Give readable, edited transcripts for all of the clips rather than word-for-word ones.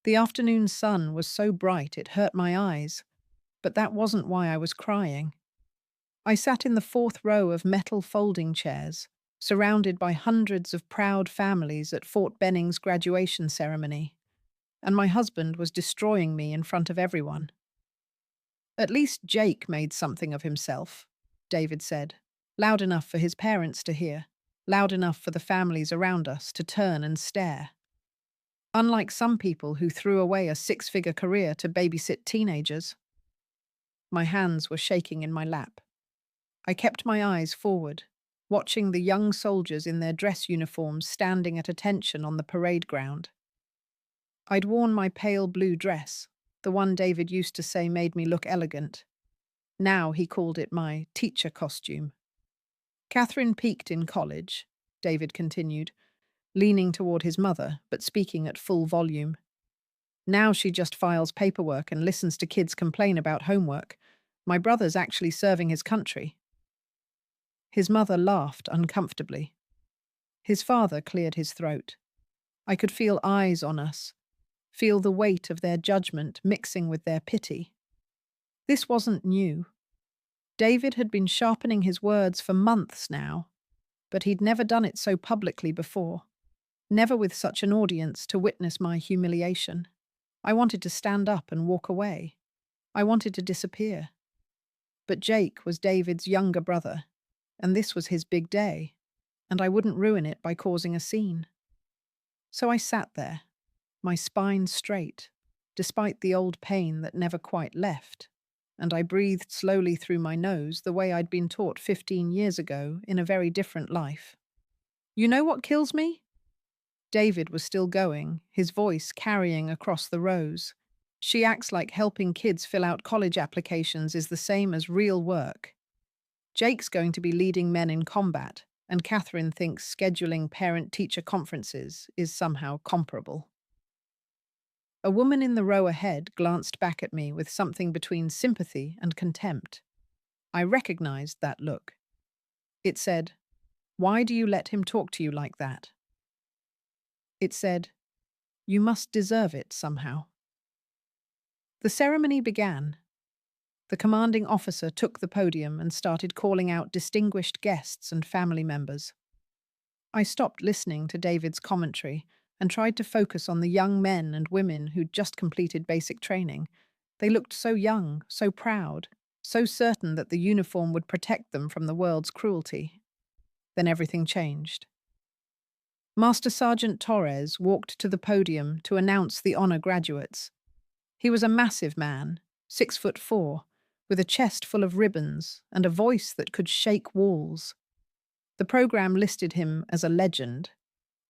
The afternoon sun was so bright it hurt my eyes, but that wasn't why I was crying. I sat in the fourth row of metal folding chairs, surrounded by hundreds of proud families at Fort Benning's graduation ceremony, and my husband was destroying me in front of everyone. At least Jake made something of himself, David said, loud enough for his parents to hear, loud enough for the families around us to turn and stare. Unlike some people who threw away a six-figure career to babysit teenagers. My hands were shaking in my lap. I kept my eyes forward, watching the young soldiers in their dress uniforms standing at attention on the parade ground. I'd worn my pale blue dress, the one David used to say made me look elegant. Now he called it my teacher costume. Catherine peaked in college, David continued, leaning toward his mother, but speaking at full volume. Now she just files paperwork and listens to kids complain about homework. My brother's actually serving his country. His mother laughed uncomfortably. His father cleared his throat. I could feel eyes on us, feel the weight of their judgment mixing with their pity. This wasn't new. David had been sharpening his words for months now, but he'd never done it so publicly before, never with such an audience to witness my humiliation. I wanted to stand up and walk away. I wanted to disappear. But Jake was David's younger brother, and this was his big day, and I wouldn't ruin it by causing a scene. So I sat there, my spine straight, despite the old pain that never quite left, and I breathed slowly through my nose the way I'd been taught 15 years ago in a very different life. You know what kills me? David was still going, his voice carrying across the rows. She acts like helping kids fill out college applications is the same as real work. Jake's going to be leading men in combat, and Catherine thinks scheduling parent-teacher conferences is somehow comparable. A woman in the row ahead glanced back at me with something between sympathy and contempt. I recognized that look. It said, "Why do you let him talk to you like that?" It said, "You must deserve it somehow." The ceremony began. The commanding officer took the podium and started calling out distinguished guests and family members. I stopped listening to David's commentary and tried to focus on the young men and women who'd just completed basic training. They looked so young, so proud, so certain that the uniform would protect them from the world's cruelty. Then everything changed. Master Sergeant Torres walked to the podium to announce the honor graduates. He was a massive man, 6'4", with a chest full of ribbons and a voice that could shake walls. The program listed him as a legend,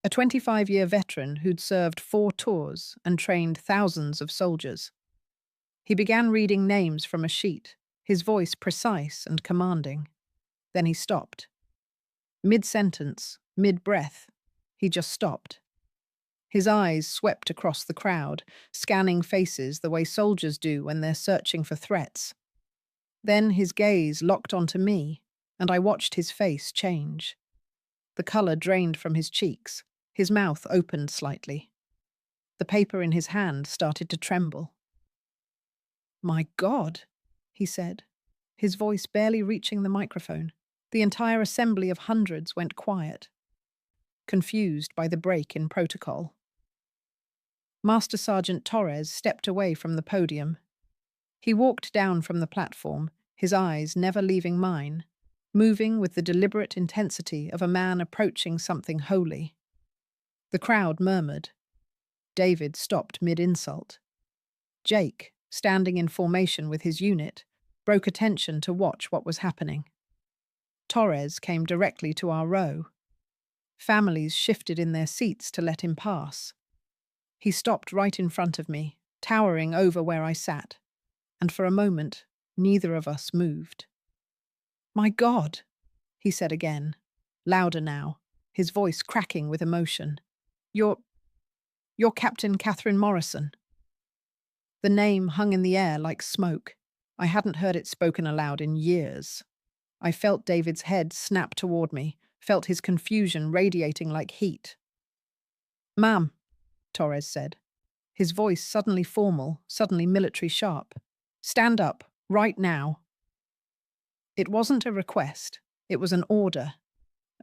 a 25-year veteran who'd served 4 tours and trained thousands of soldiers. He began reading names from a sheet, his voice precise and commanding. Then he stopped. Mid-sentence, mid-breath, he just stopped. His eyes swept across the crowd, scanning faces the way soldiers do when they're searching for threats. Then his gaze locked onto me, and I watched his face change. The color drained from his cheeks, his mouth opened slightly. The paper in his hand started to tremble. "My God," he said, his voice barely reaching the microphone. The entire assembly of hundreds went quiet, confused by the break in protocol. Master Sergeant Torres stepped away from the podium. He walked down from the platform, his eyes never leaving mine, moving with the deliberate intensity of a man approaching something holy. The crowd murmured. David stopped mid-insult. Jake, standing in formation with his unit, broke attention to watch what was happening. Torres came directly to our row. Families shifted in their seats to let him pass. He stopped right in front of me, towering over where I sat, and for a moment, neither of us moved. "My God," he said again, louder now, his voice cracking with emotion. You're Captain Catherine Morrison." The name hung in the air like smoke. I hadn't heard it spoken aloud in years. I felt David's head snap toward me, felt his confusion radiating like heat. "Ma'am," Torres said. his voice suddenly formal, suddenly military sharp. "Stand up, right now." It wasn't a request, it was an order,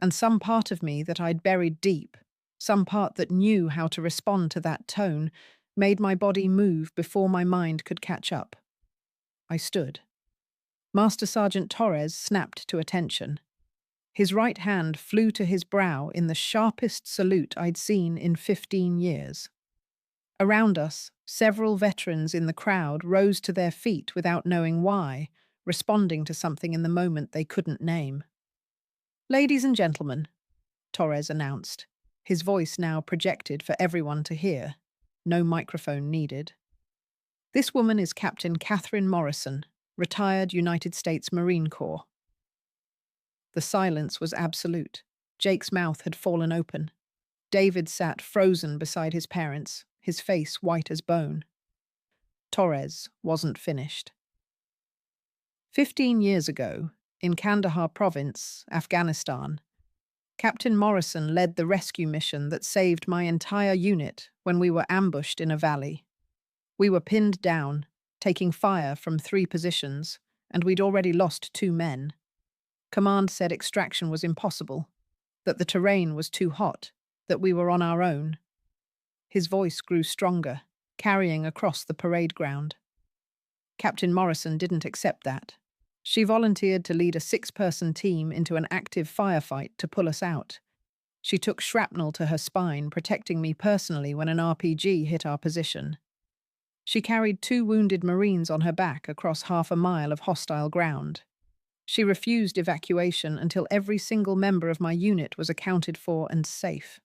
and some part of me that I'd buried deep, some part that knew how to respond to that tone, made my body move before my mind could catch up. I stood. Master Sergeant Torres snapped to attention. His right hand flew to his brow in the sharpest salute I'd seen in 15 years. Around us, several veterans in the crowd rose to their feet without knowing why, responding to something in the moment they couldn't name. "Ladies and gentlemen," Torres announced, his voice now projected for everyone to hear. No microphone needed. "This woman is Captain Catherine Morrison, retired United States Marine Corps." The silence was absolute. Jake's mouth had fallen open. David sat frozen beside his parents, his face white as bone. Torres wasn't finished. 15 years ago, in Kandahar province, Afghanistan, Captain Morrison led the rescue mission that saved my entire unit when we were ambushed in a valley. We were pinned down, taking fire from 3 positions, and we'd already lost 2 men. Command said extraction was impossible, that the terrain was too hot, that we were on our own. His voice grew stronger, carrying across the parade ground. Captain Morrison didn't accept that. She volunteered to lead a 6-person team into an active firefight to pull us out. She took shrapnel to her spine, protecting me personally when an RPG hit our position. She carried 2 wounded Marines on her back across half a mile of hostile ground. She refused evacuation until every single member of my unit was accounted for and safe.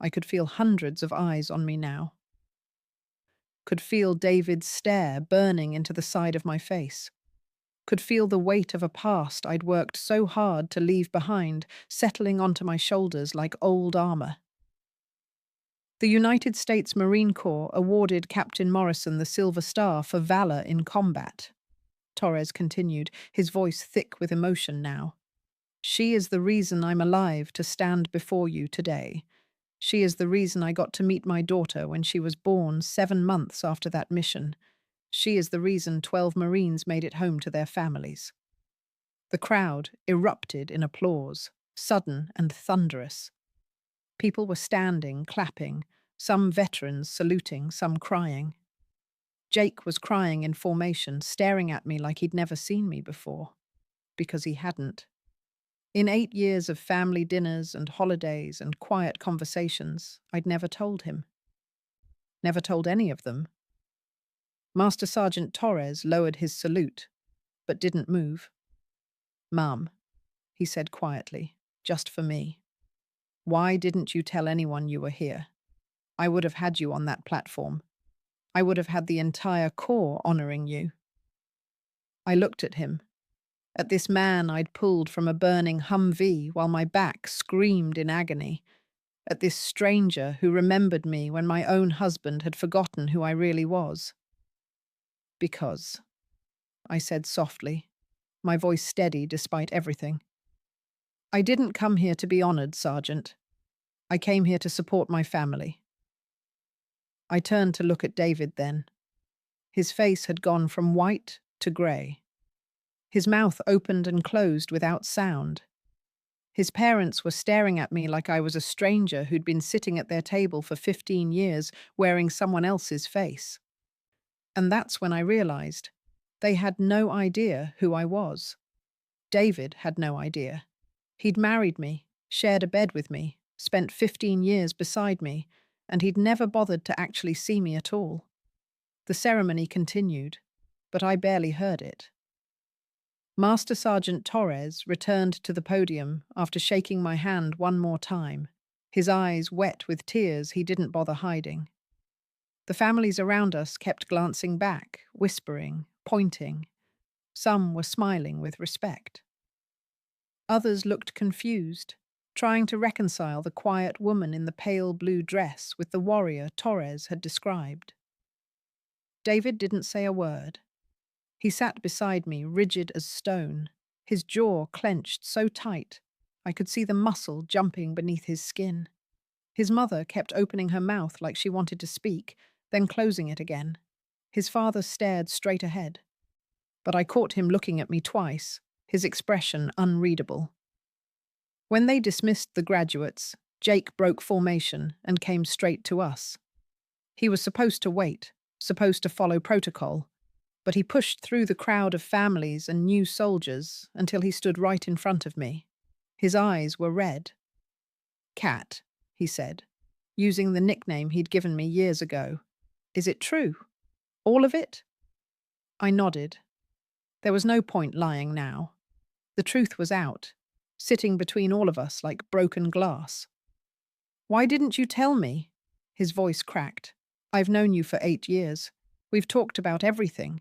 I could feel hundreds of eyes on me now. Could feel David's stare burning into the side of my face. Could feel the weight of a past I'd worked so hard to leave behind, settling onto my shoulders like old armor. The United States Marine Corps awarded Captain Morrison the Silver Star for valor in combat. Torres continued, his voice thick with emotion now. "She is the reason I'm alive to stand before you today. She is the reason I got to meet my daughter when she was born 7 months after that mission. She is the reason 12 Marines made it home to their families." The crowd erupted in applause, sudden and thunderous. People were standing, clapping, some veterans saluting, some crying. Jake was crying in formation, staring at me like he'd never seen me before. Because he hadn't. In 8 years of family dinners and holidays and quiet conversations, I'd never told him. Never told any of them. Master Sergeant Torres lowered his salute, but didn't move. "Mum," he said quietly, just for me. "Why didn't you tell anyone you were here? I would have had you on that platform. I would have had the entire Corps honoring you." I looked at him, at this man I'd pulled from a burning Humvee while my back screamed in agony, at this stranger who remembered me when my own husband had forgotten who I really was. "Because," I said softly, my voice steady despite everything. "I didn't come here to be honored, Sergeant. I came here to support my family." I turned to look at David then. His face had gone from white to grey. His mouth opened and closed without sound. His parents were staring at me like I was a stranger who'd been sitting at their table for 15 years wearing someone else's face. And that's when I realized they had no idea who I was. David had no idea. He'd married me, shared a bed with me, spent 15 years beside me, and he'd never bothered to actually see me at all. The ceremony continued, but I barely heard it. Master Sergeant Torres returned to the podium after shaking my hand one more time, his eyes wet with tears he didn't bother hiding. The families around us kept glancing back, whispering, pointing. Some were smiling with respect. Others looked confused, trying to reconcile the quiet woman in the pale blue dress with the warrior Torres had described. David didn't say a word. He sat beside me, rigid as stone, his jaw clenched so tight I could see the muscle jumping beneath his skin. His mother kept opening her mouth like she wanted to speak, then closing it again. His father stared straight ahead, but I caught him looking at me twice, his expression unreadable. When they dismissed the graduates, Jake broke formation and came straight to us. He was supposed to wait, supposed to follow protocol, but he pushed through the crowd of families and new soldiers until he stood right in front of me. His eyes were red. "Cat," he said, using the nickname he'd given me years ago. "Is it true? All of it?" I nodded. There was no point lying now. The truth was out, sitting between all of us like broken glass. "Why didn't you tell me?" His voice cracked. "I've known you for 8 years. We've talked about everything.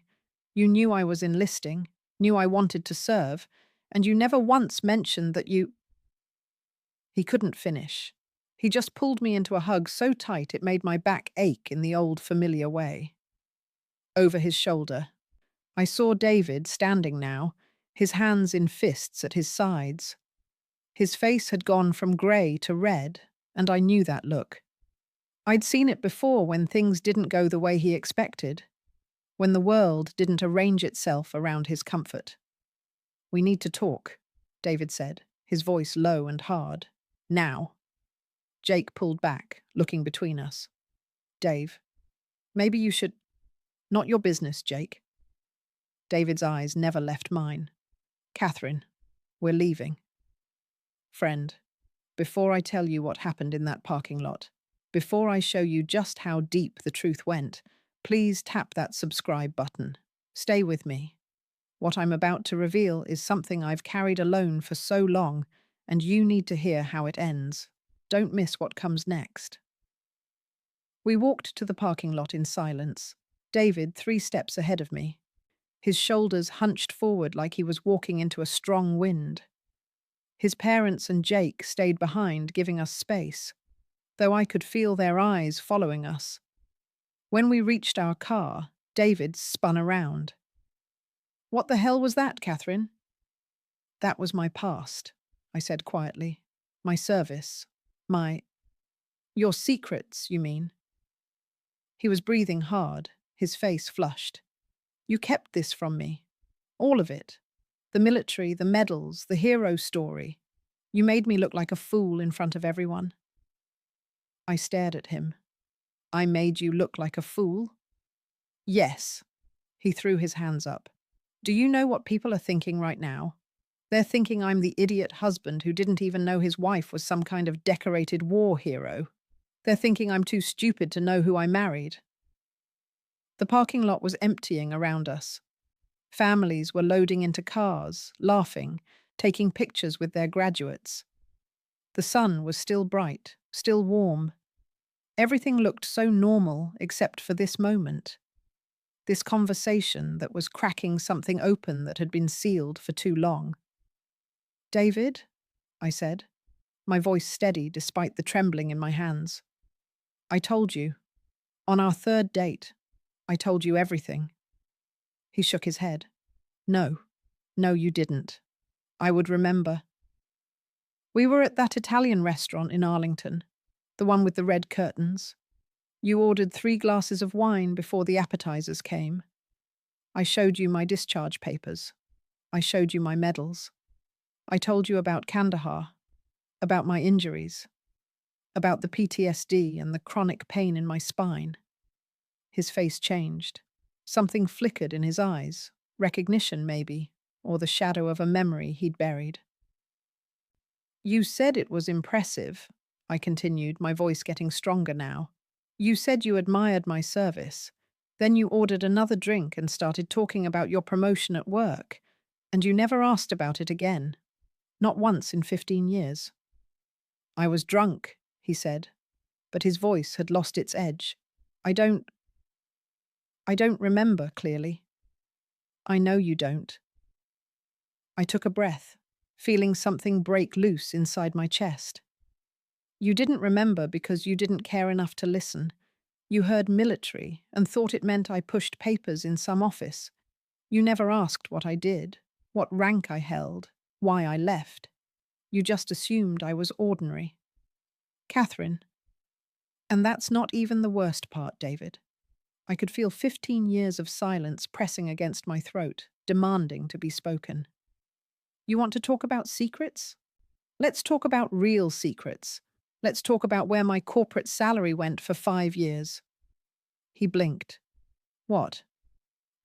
You knew I was enlisting, knew I wanted to serve, and you never once mentioned that you—" He couldn't finish. He just pulled me into a hug so tight it made my back ache in the old familiar way. Over his shoulder, I saw David standing now, his hands in fists at his sides. His face had gone from grey to red, and I knew that look. I'd seen it before when things didn't go the way he expected, when the world didn't arrange itself around his comfort. "We need to talk," David said, his voice low and hard. "Now." Jake pulled back, looking between us. "Dave, maybe you should—" "Not your business, Jake." David's eyes never left mine. "Catherine, we're leaving." "Friend, before I tell you what happened in that parking lot, before I show you just how deep the truth went, please tap that subscribe button. Stay with me. What I'm about to reveal is something I've carried alone for so long, and you need to hear how it ends. Don't miss what comes next." We walked to the parking lot in silence, David 3 steps ahead of me, his shoulders hunched forward like he was walking into a strong wind. His parents and Jake stayed behind, giving us space, though I could feel their eyes following us. When we reached our car, David spun around. "What the hell was that, Catherine?" "That was my past," I said quietly. "My service. My—" "Your secrets, you mean?" He was breathing hard, his face flushed. "You kept this from me. All of it. The military, the medals, the hero story. You made me look like a fool in front of everyone." I stared at him. "I made you look like a fool?" "Yes." He threw his hands up. "Do you know what people are thinking right now? They're thinking I'm the idiot husband who didn't even know his wife was some kind of decorated war hero. They're thinking I'm too stupid to know who I married." The parking lot was emptying around us. Families were loading into cars, laughing, taking pictures with their graduates. The sun was still bright, still warm. Everything looked so normal except for this moment. This conversation that was cracking something open that had been sealed for too long. "David," I said, my voice steady despite the trembling in my hands. "I told you. On our 3rd date, I told you everything." He shook his head. "No. No, you didn't. I would remember." "We were at that Italian restaurant in Arlington, the one with the red curtains. You ordered 3 glasses of wine before the appetizers came. I showed you my discharge papers. I showed you my medals. I told you about Kandahar, about my injuries, about the PTSD and the chronic pain in my spine." His face changed. Something flickered in his eyes, recognition maybe, or the shadow of a memory he'd buried. "You said it was impressive," I continued, my voice getting stronger now. "You said you admired my service. Then you ordered another drink and started talking about your promotion at work, and you never asked about it again. Not once in 15 years. "I was drunk," he said, but his voice had lost its edge. I don't remember clearly." "I know you don't." I took a breath, feeling something break loose inside my chest. "You didn't remember because you didn't care enough to listen. You heard military and thought it meant I pushed papers in some office. You never asked what I did, what rank I held, why I left. You just assumed I was ordinary." "Catherine." "And that's not even the worst part, David. I could feel 15 years of silence pressing against my throat, demanding to be spoken. You want to talk about secrets? Let's talk about real secrets. Let's talk about where my corporate salary went for 5 years. He blinked. What?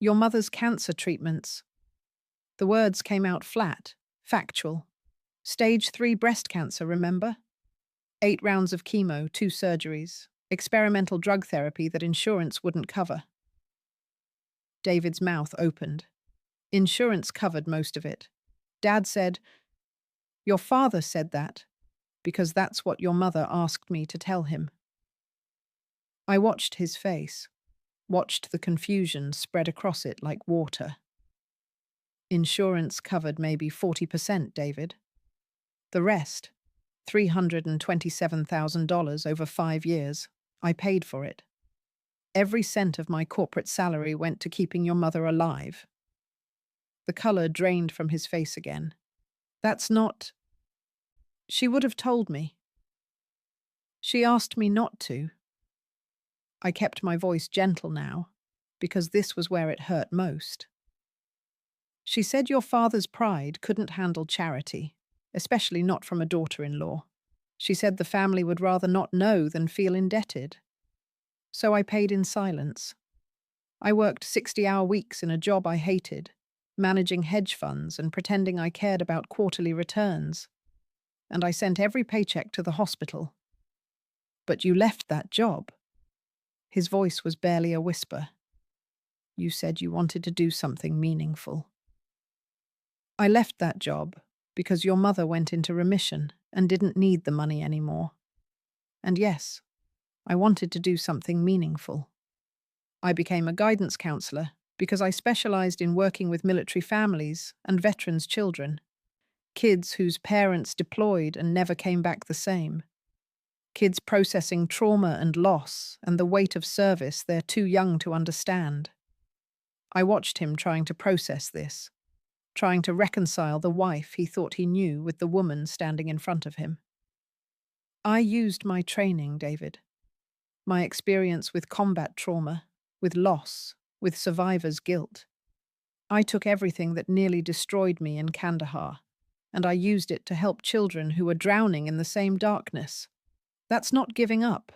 Your mother's cancer treatments. The words came out flat, factual. Stage 3 breast cancer, remember? 8 rounds of chemo, 2 surgeries, experimental drug therapy that insurance wouldn't cover. David's mouth opened. Insurance covered most of it. Dad said, "Your father said that, because that's what your mother asked me to tell him." I watched his face, watched the confusion spread across it like water. Insurance covered maybe 40%, David. The rest, $327,000 over 5 years, I paid for it. Every cent of my corporate salary went to keeping your mother alive. The color drained from his face again. That's not... She would have told me. She asked me not to. I kept my voice gentle now, because this was where it hurt most. She said your father's pride couldn't handle charity, especially not from a daughter-in-law. She said the family would rather not know than feel indebted. So I paid in silence. I worked 60-hour weeks in a job I hated, managing hedge funds and pretending I cared about quarterly returns. And I sent every paycheck to the hospital. But you left that job. His voice was barely a whisper. You said you wanted to do something meaningful. I left that job because your mother went into remission and didn't need the money anymore. And yes, I wanted to do something meaningful. I became a guidance counselor because I specialized in working with military families and veterans' children, kids whose parents deployed and never came back the same, kids processing trauma and loss and the weight of service they're too young to understand. I watched him trying to process this, trying to reconcile the wife he thought he knew with the woman standing in front of him. I used my training, David, my experience with combat trauma, with loss, with survivor's guilt. I took everything that nearly destroyed me in Kandahar, and I used it to help children who were drowning in the same darkness. That's not giving up.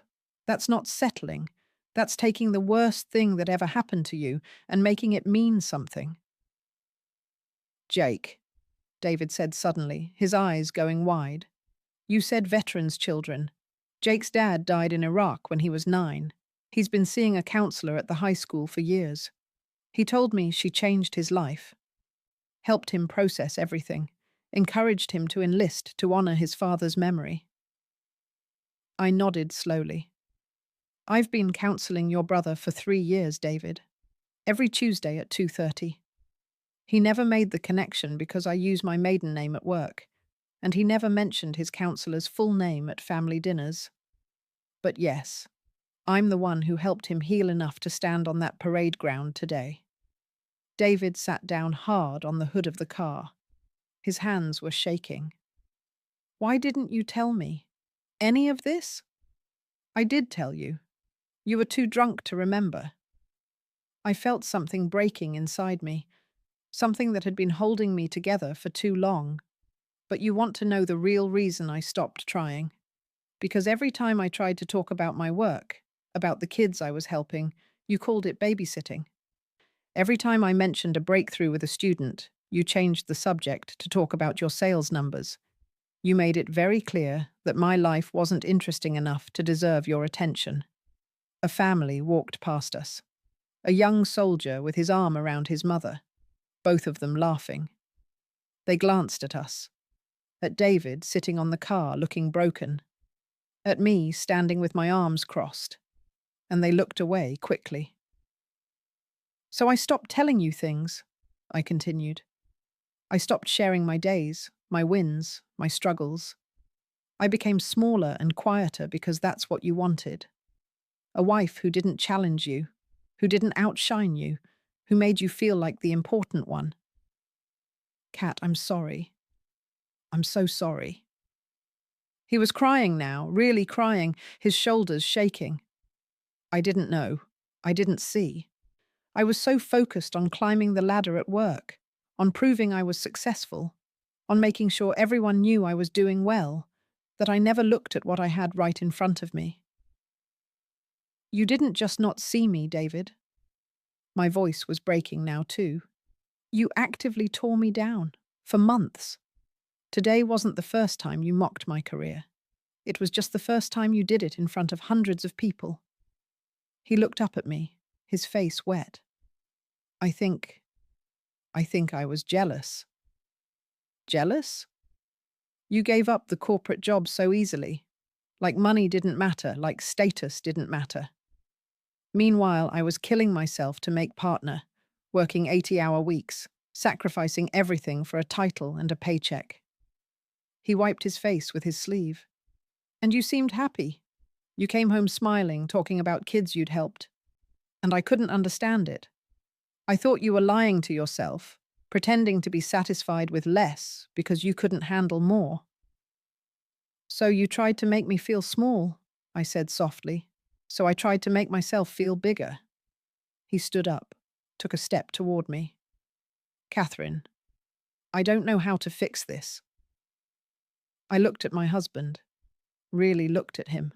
That's not settling. That's taking the worst thing that ever happened to you and making it mean something. Jake, David said suddenly, his eyes going wide. You said veterans' children. Jake's dad died in Iraq when he was 9. He's been seeing a counselor at the high school for years. He told me she changed his life, helped him process everything, encouraged him to enlist to honor his father's memory. I nodded slowly. I've been counseling your brother for 3 years, David. Every Tuesday at 2:30. He never made the connection because I use my maiden name at work, and he never mentioned his counselor's full name at family dinners. But yes, I'm the one who helped him heal enough to stand on that parade ground today. David sat down hard on the hood of the car. His hands were shaking. Why didn't you tell me? Any of this? I did tell you. You were too drunk to remember. I felt something breaking inside me, something that had been holding me together for too long. But you want to know the real reason I stopped trying. Because every time I tried to talk about my work, about the kids I was helping, you called it babysitting. Every time I mentioned a breakthrough with a student, you changed the subject to talk about your sales numbers. You made it very clear that my life wasn't interesting enough to deserve your attention. A family walked past us. A young soldier with his arm around his mother, both of them laughing. They glanced at us. At David sitting on the car looking broken. At me standing with my arms crossed. And they looked away quickly. So I stopped telling you things, I continued. I stopped sharing my days, my wins, my struggles. I became smaller and quieter because that's what you wanted. A wife who didn't challenge you, who didn't outshine you, who made you feel like the important one. Kat, I'm sorry. I'm so sorry. He was crying now, really crying, his shoulders shaking. I didn't know. I didn't see. I was so focused on climbing the ladder at work, on proving I was successful, on making sure everyone knew I was doing well, that I never looked at what I had right in front of me. You didn't just not see me, David. My voice was breaking now, too. You actively tore me down, for months. Today wasn't the first time you mocked my career. It was just the first time you did it in front of hundreds of people. He looked up at me, his face wet. I think I was jealous. Jealous? You gave up the corporate job so easily. Like money didn't matter, like status didn't matter. Meanwhile, I was killing myself to make partner, working 80-hour weeks, sacrificing everything for a title and a paycheck. He wiped his face with his sleeve. And you seemed happy. You came home smiling, talking about kids you'd helped. And I couldn't understand it. I thought you were lying to yourself, pretending to be satisfied with less because you couldn't handle more. So you tried to make me feel small, I said softly. So I tried to make myself feel bigger. He stood up, took a step toward me. Catherine, I don't know how to fix this. I looked at my husband, really looked at him.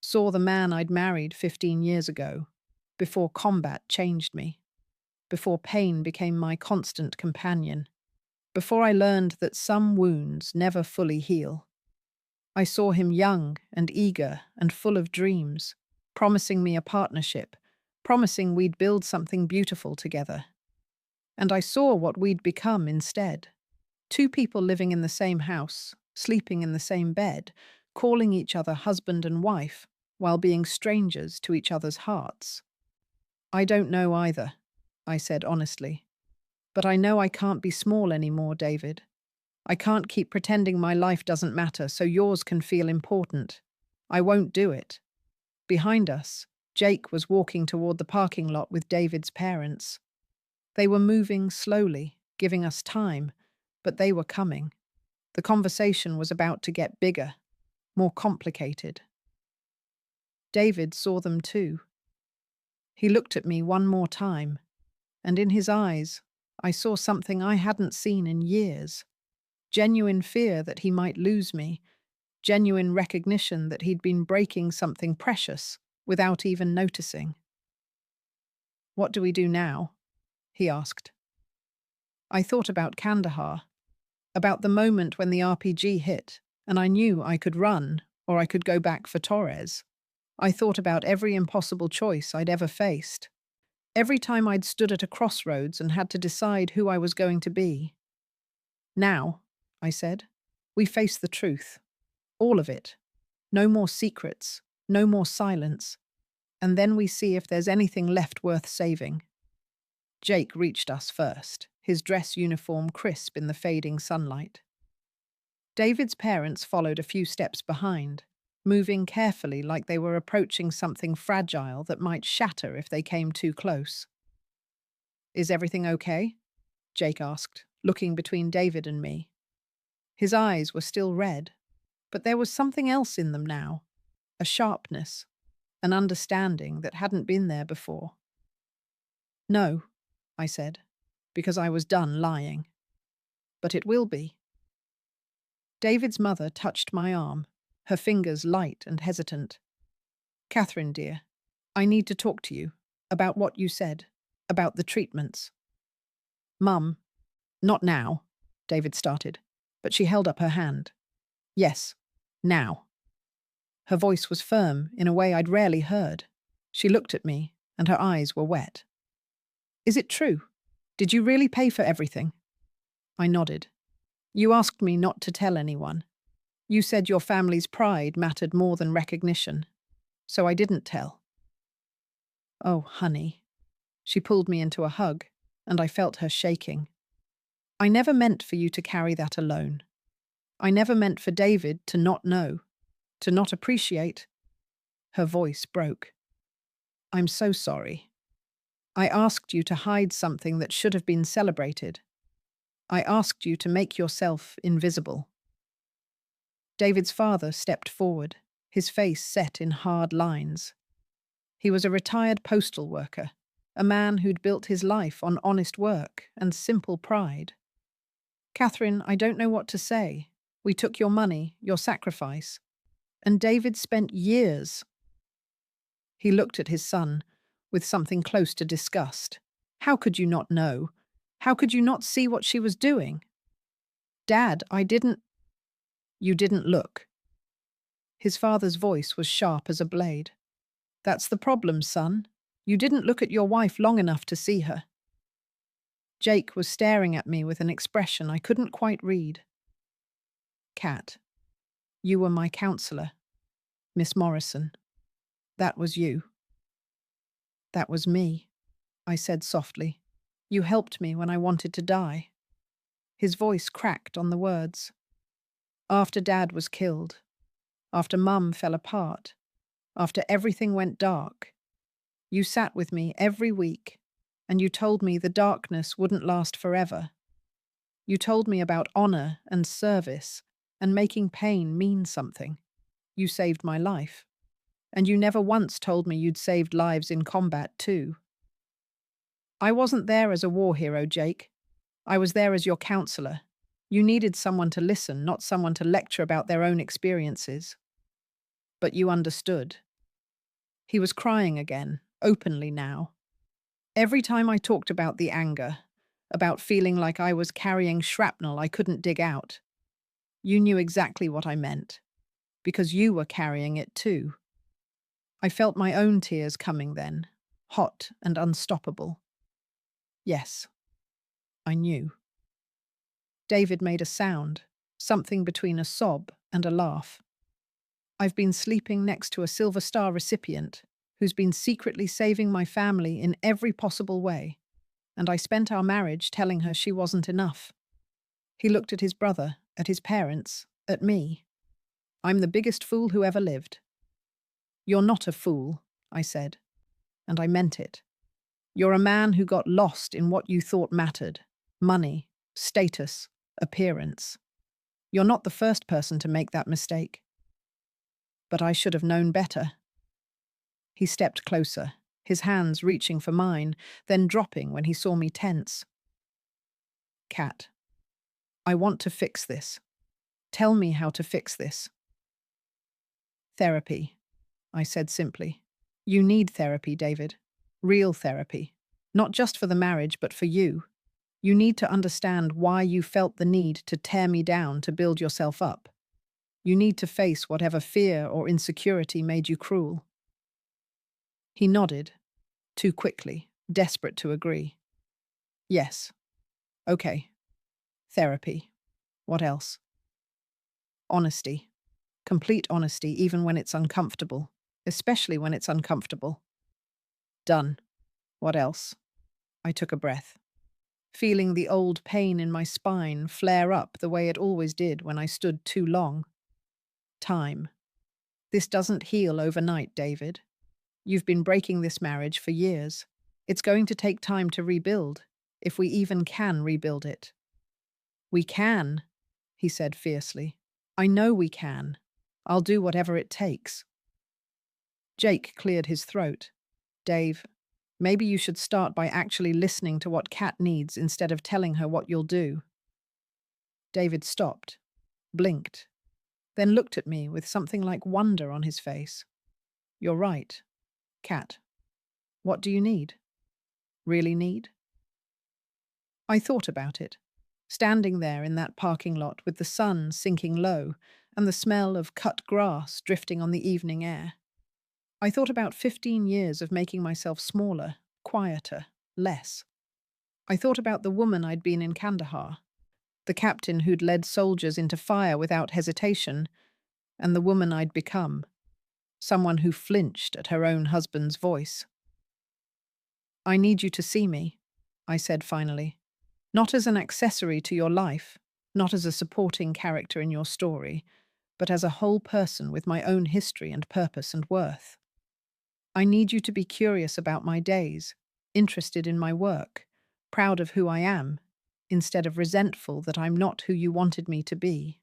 Saw the man I'd married 15 years ago, before combat changed me, before pain became my constant companion, before I learned that some wounds never fully heal. I saw him young and eager and full of dreams, promising me a partnership, promising we'd build something beautiful together. And I saw what we'd become instead. Two people living in the same house, sleeping in the same bed, calling each other husband and wife, while being strangers to each other's hearts. I don't know either, I said honestly. But I know I can't be small anymore, David. I can't keep pretending my life doesn't matter so yours can feel important. I won't do it. Behind us, Jake was walking toward the parking lot with David's parents. They were moving slowly, giving us time, but they were coming. The conversation was about to get bigger, more complicated. David saw them too. He looked at me one more time, and in his eyes, I saw something I hadn't seen in years. Genuine fear that he might lose me, genuine recognition that he'd been breaking something precious without even noticing. What do we do now? He asked. I thought about Kandahar, about the moment when the RPG hit, and I knew I could run or I could go back for Torres. I thought about every impossible choice I'd ever faced, every time I'd stood at a crossroads and had to decide who I was going to be. Now, I said, we face the truth. All of it. No more secrets, no more silence. And then we see if there's anything left worth saving. Jake reached us first, his dress uniform crisp in the fading sunlight. David's parents followed a few steps behind, moving carefully like they were approaching something fragile that might shatter if they came too close. Is everything okay? Jake asked, looking between David and me. His eyes were still red, but there was something else in them now, a sharpness, an understanding that hadn't been there before. No, I said, because I was done lying. But it will be. David's mother touched my arm, her fingers light and hesitant. Catherine, dear, I need to talk to you about what you said, about the treatments. Mum, not now, David started, but she held up her hand. Yes, now. Her voice was firm in a way I'd rarely heard. She looked at me, and her eyes were wet. Is it true? Did you really pay for everything? I nodded. You asked me not to tell anyone. You said your family's pride mattered more than recognition. So I didn't tell. Oh, honey. She pulled me into a hug, and I felt her shaking. I never meant for you to carry that alone. I never meant for David to not know, to not appreciate. Her voice broke. I'm so sorry. I asked you to hide something that should have been celebrated. I asked you to make yourself invisible. David's father stepped forward, his face set in hard lines. He was a retired postal worker, a man who'd built his life on honest work and simple pride. Catherine, I don't know what to say. We took your money, your sacrifice. And David spent years. He looked at his son with something close to disgust. How could you not know? How could you not see what she was doing? Dad, I didn't. You didn't look. His father's voice was sharp as a blade. That's the problem, son. You didn't look at your wife long enough to see her. Jake was staring at me with an expression I couldn't quite read. Cat, you were my counselor. Miss Morrison. That was you. That was me, I said softly. You helped me when I wanted to die. His voice cracked on the words. After Dad was killed, after Mum fell apart, after everything went dark, you sat with me every week, and you told me the darkness wouldn't last forever. You told me about honor and service and making pain mean something. You saved my life. And you never once told me you'd saved lives in combat too. I wasn't there as a war hero, Jake. I was there as your counselor. You needed someone to listen, not someone to lecture about their own experiences. But you understood. He was crying again, openly now. Every time I talked about the anger, about feeling like I was carrying shrapnel I couldn't dig out, you knew exactly what I meant, because you were carrying it too. I felt my own tears coming then, hot and unstoppable. Yes, I knew. David made a sound, something between a sob and a laugh. I've been sleeping next to a Silver Star recipient who's been secretly saving my family in every possible way, and I spent our marriage telling her she wasn't enough. He looked at his brother, at his parents, at me. I'm the biggest fool who ever lived. You're not a fool, I said, and I meant it. You're a man who got lost in what you thought mattered: money, status, appearance. You're not the first person to make that mistake. But I should have known better. He stepped closer, his hands reaching for mine, then dropping when he saw me tense. Cat, I want to fix this. Tell me how to fix this. Therapy, I said simply. You need therapy, David. Real therapy. Not just for the marriage, but for you. You need to understand why you felt the need to tear me down to build yourself up. You need to face whatever fear or insecurity made you cruel. He nodded, too quickly, desperate to agree. Yes. Okay. Therapy. What else? Honesty. Complete honesty, even when it's uncomfortable. Especially when it's uncomfortable. Done. What else? I took a breath, feeling the old pain in my spine flare up the way it always did when I stood too long. Time. This doesn't heal overnight, David. You've been breaking this marriage for years. It's going to take time to rebuild, if we even can rebuild it. We can, he said fiercely. I know we can. I'll do whatever it takes. Jake cleared his throat. Dave, maybe you should start by actually listening to what Kat needs instead of telling her what you'll do. David stopped, blinked, then looked at me with something like wonder on his face. You're right. Kat, what do you need? Really need? I thought about it, standing there in that parking lot with the sun sinking low and the smell of cut grass drifting on the evening air. I thought about 15 years of making myself smaller, quieter, less. I thought about the woman I'd been in Kandahar, the captain who'd led soldiers into fire without hesitation, and the woman I'd become, someone who flinched at her own husband's voice. I need you to see me, I said finally, not as an accessory to your life, not as a supporting character in your story, but as a whole person with my own history and purpose and worth. I need you to be curious about my days, interested in my work, proud of who I am, instead of resentful that I'm not who you wanted me to be.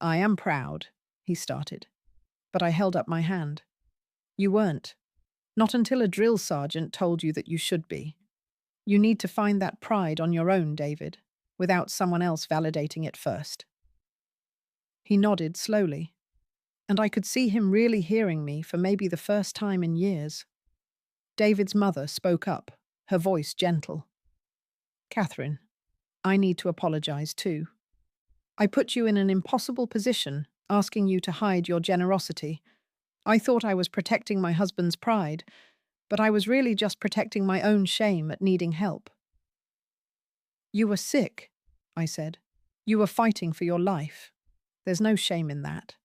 I am proud, he started, but I held up my hand. You weren't. Not until a drill sergeant told you that you should be. You need to find that pride on your own, David, without someone else validating it first. He nodded slowly, and I could see him really hearing me for maybe the first time in years. David's mother spoke up, her voice gentle. Catherine, I need to apologize too. I put you in an impossible position, asking you to hide your generosity. I thought I was protecting my husband's pride, but I was really just protecting my own shame at needing help. You were sick, I said. You were fighting for your life. There's no shame in that.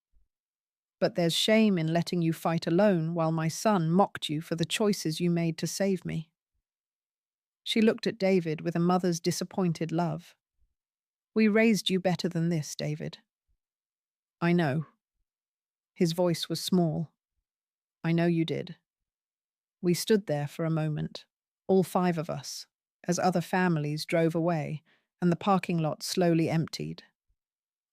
But there's shame in letting you fight alone while my son mocked you for the choices you made to save me. She looked at David with a mother's disappointed love. We raised you better than this, David. I know. His voice was small. I know you did. We stood there for a moment, all five of us, as other families drove away and the parking lot slowly emptied.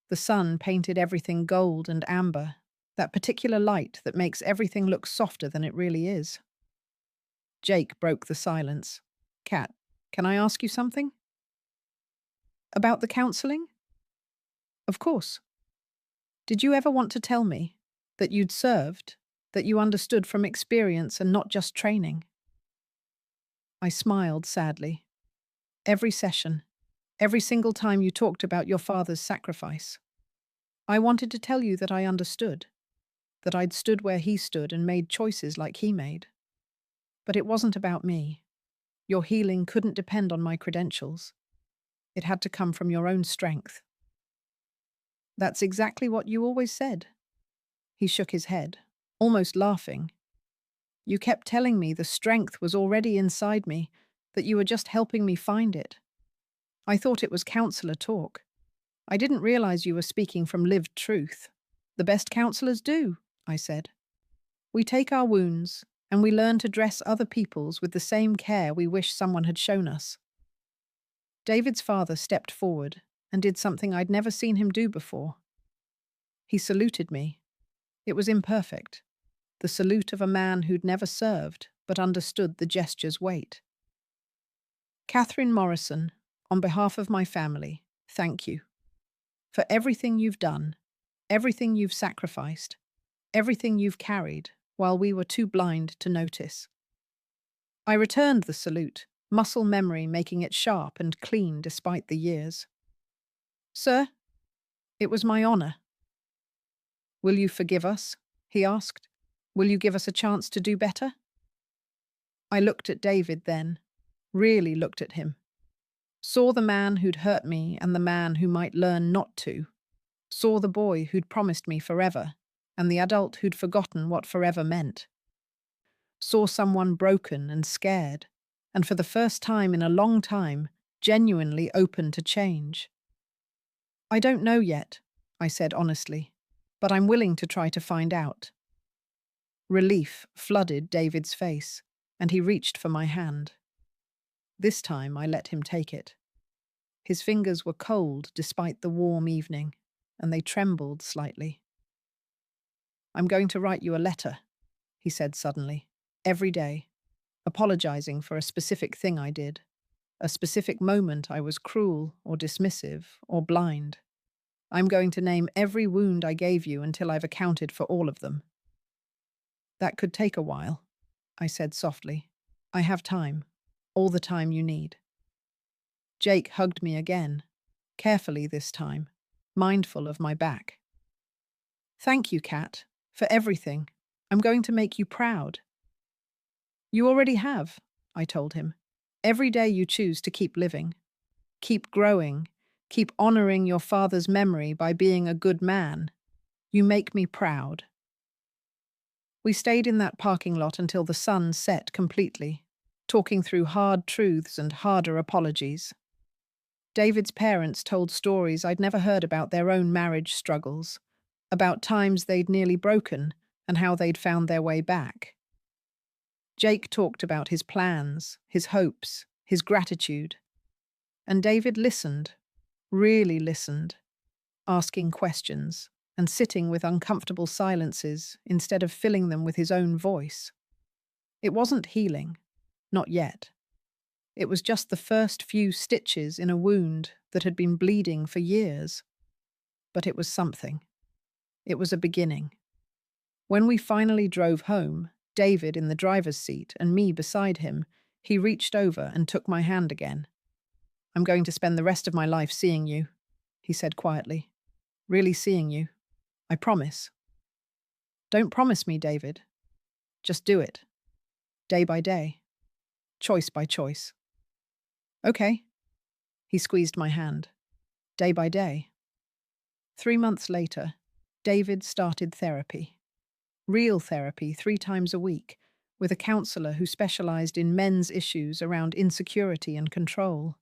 The sun painted everything gold and amber, that particular light that makes everything look softer than it really is. Jake broke the silence. Kat, can I ask you something? About the counseling? Of course. Did you ever want to tell me that you'd served, that you understood from experience and not just training? I smiled sadly. Every session, every single time you talked about your father's sacrifice. I wanted to tell you that I understood, that I'd stood where he stood and made choices like he made. But it wasn't about me. Your healing couldn't depend on my credentials. It had to come from your own strength. That's exactly what you always said. He shook his head, almost laughing. You kept telling me the strength was already inside me, that you were just helping me find it. I thought it was counselor talk. I didn't realize you were speaking from lived truth. The best counselors do, I said. We take our wounds, and we learn to dress other people's with the same care we wish someone had shown us. David's father stepped forward and did something I'd never seen him do before. He saluted me. It was imperfect, the salute of a man who'd never served but understood the gesture's weight. Captain Morrison, on behalf of my family, thank you. For everything you've done, everything you've sacrificed, everything you've carried, while we were too blind to notice. I returned the salute, muscle memory making it sharp and clean despite the years. Sir, it was my honor. Will you forgive us? He asked. Will you give us a chance to do better? I looked at David then, really looked at him. Saw the man who'd hurt me and the man who might learn not to. Saw the boy who'd promised me forever and the adult who'd forgotten what forever meant. Saw someone broken and scared, and for the first time in a long time, genuinely open to change. I don't know yet, I said honestly, but I'm willing to try to find out. Relief flooded David's face, and he reached for my hand. This time I let him take it. His fingers were cold despite the warm evening, and they trembled slightly. I'm going to write you a letter, he said suddenly, every day, apologizing for a specific thing I did, a specific moment I was cruel or dismissive or blind. I'm going to name every wound I gave you until I've accounted for all of them. That could take a while, I said softly. I have time, all the time you need. Jake hugged me again, carefully this time, mindful of my back. Thank you, Kat, for everything. I'm going to make you proud. You already have, I told him. Every day you choose to keep living, keep growing, keep honoring your father's memory by being a good man. You make me proud. We stayed in that parking lot until the sun set completely, talking through hard truths and harder apologies. David's parents told stories I'd never heard about their own marriage struggles, about times they'd nearly broken and how they'd found their way back. Jake talked about his plans, his hopes, his gratitude. And David listened, really listened, asking questions and sitting with uncomfortable silences instead of filling them with his own voice. It wasn't healing, not yet. It was just the first few stitches in a wound that had been bleeding for years. But it was something. It was a beginning. When we finally drove home, David in the driver's seat and me beside him, he reached over and took my hand again. "I'm going to spend the rest of my life seeing you," he said quietly. "Really seeing you. I promise." "Don't promise me, David. Just do it. Day by day. Choice by choice." "Okay." He squeezed my hand. Day by day. 3 months later, David started therapy. Real therapy 3 times a week, with a counselor who specialized in men's issues around insecurity and control.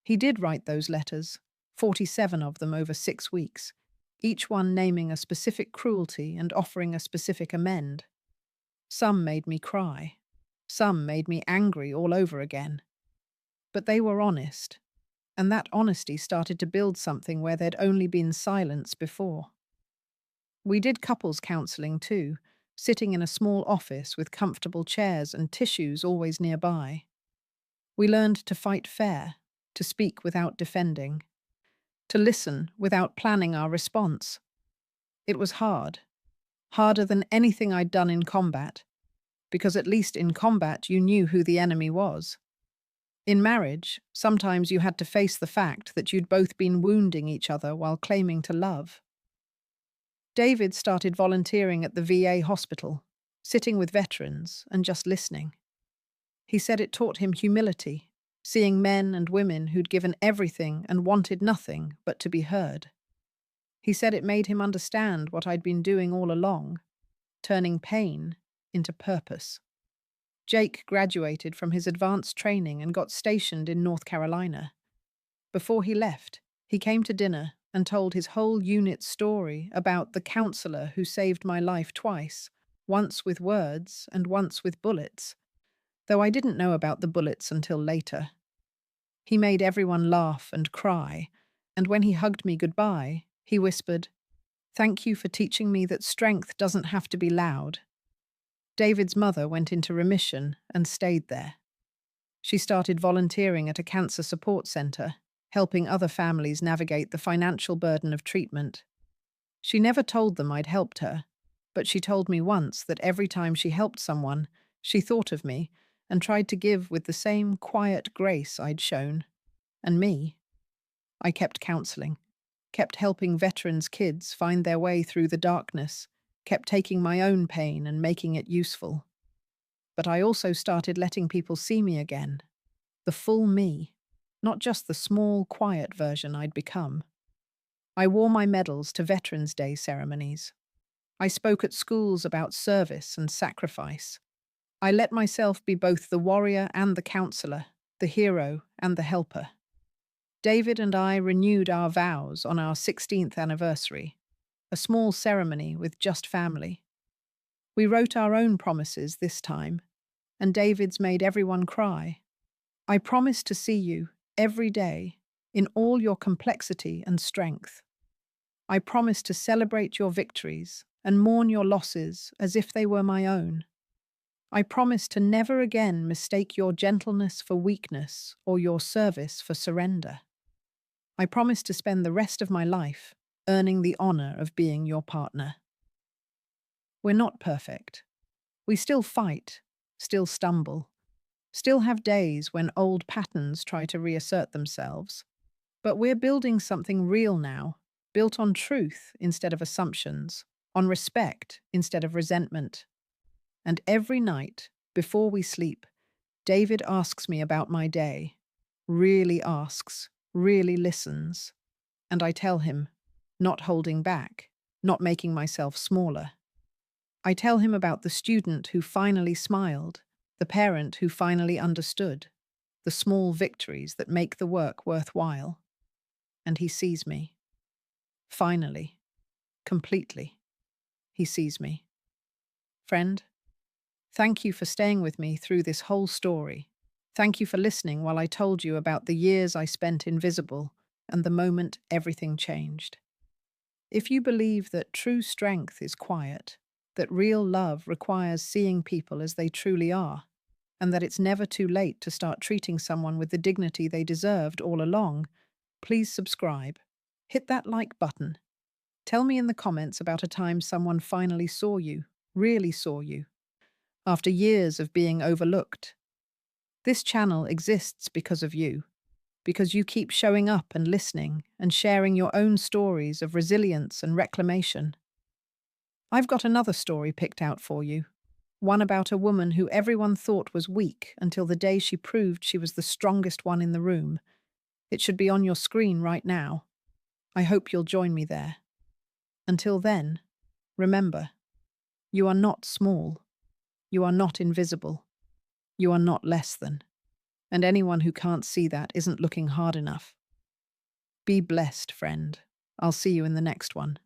He did write those letters, 47 of them over 6 weeks, each one naming a specific cruelty and offering a specific amend. Some made me cry. Some made me angry all over again. But they were honest, and that honesty started to build something where there'd only been silence before. We did couples counselling too, sitting in a small office with comfortable chairs and tissues always nearby. We learned to fight fair, to speak without defending, to listen without planning our response. It was hard, harder than anything I'd done in combat, because at least in combat you knew who the enemy was. In marriage, sometimes you had to face the fact that you'd both been wounding each other while claiming to love. David started volunteering at the VA hospital, sitting with veterans and just listening. He said it taught him humility, seeing men and women who'd given everything and wanted nothing but to be heard. He said it made him understand what I'd been doing all along, turning pain into purpose. Jake graduated from his advanced training and got stationed in North Carolina. Before he left, he came to dinner and told his whole unit's story about the counselor who saved my life twice, once with words and once with bullets, though I didn't know about the bullets until later. He made everyone laugh and cry, and when he hugged me goodbye, he whispered, "Thank you for teaching me that strength doesn't have to be loud." David's mother went into remission and stayed there. She started volunteering at a cancer support center, helping other families navigate the financial burden of treatment. She never told them I'd helped her, but she told me once that every time she helped someone, she thought of me and tried to give with the same quiet grace I'd shown. And me. I kept counseling, kept helping veterans' kids find their way through the darkness, kept taking my own pain and making it useful. But I also started letting people see me again, the full me, not just the small, quiet version I'd become. I wore my medals to Veterans Day ceremonies. I spoke at schools about service and sacrifice. I let myself be both the warrior and the counselor, the hero and the helper. David and I renewed our vows on our 16th anniversary, a small ceremony with just family. We wrote our own promises this time, and David's made everyone cry. "I promise to see you every day in all your complexity and strength. I promise to celebrate your victories and mourn your losses as if they were my own. I promise to never again mistake your gentleness for weakness or your service for surrender. I promise to spend the rest of my life earning the honor of being your partner." We're not perfect. We still fight, still stumble, still have days when old patterns try to reassert themselves. But we're building something real now, built on truth instead of assumptions, on respect instead of resentment. And every night, before we sleep, David asks me about my day, really asks, really listens. And I tell him, not holding back, not making myself smaller. I tell him about the student who finally smiled, the parent who finally understood, the small victories that make the work worthwhile. And he sees me. Finally. Completely. He sees me. Friend, thank you for staying with me through this whole story. Thank you for listening while I told you about the years I spent invisible and the moment everything changed. If you believe that true strength is quiet, that real love requires seeing people as they truly are, and that it's never too late to start treating someone with the dignity they deserved all along, please subscribe. Hit that like button. Tell me in the comments about a time someone finally saw you, really saw you, after years of being overlooked. This channel exists because of you, because you keep showing up and listening and sharing your own stories of resilience and reclamation. I've got another story picked out for you. One about a woman who everyone thought was weak until the day she proved she was the strongest one in the room. It should be on your screen right now. I hope you'll join me there. Until then, remember, you are not small. You are not invisible. You are not less than. And anyone who can't see that isn't looking hard enough. Be blessed, friend. I'll see you in the next one.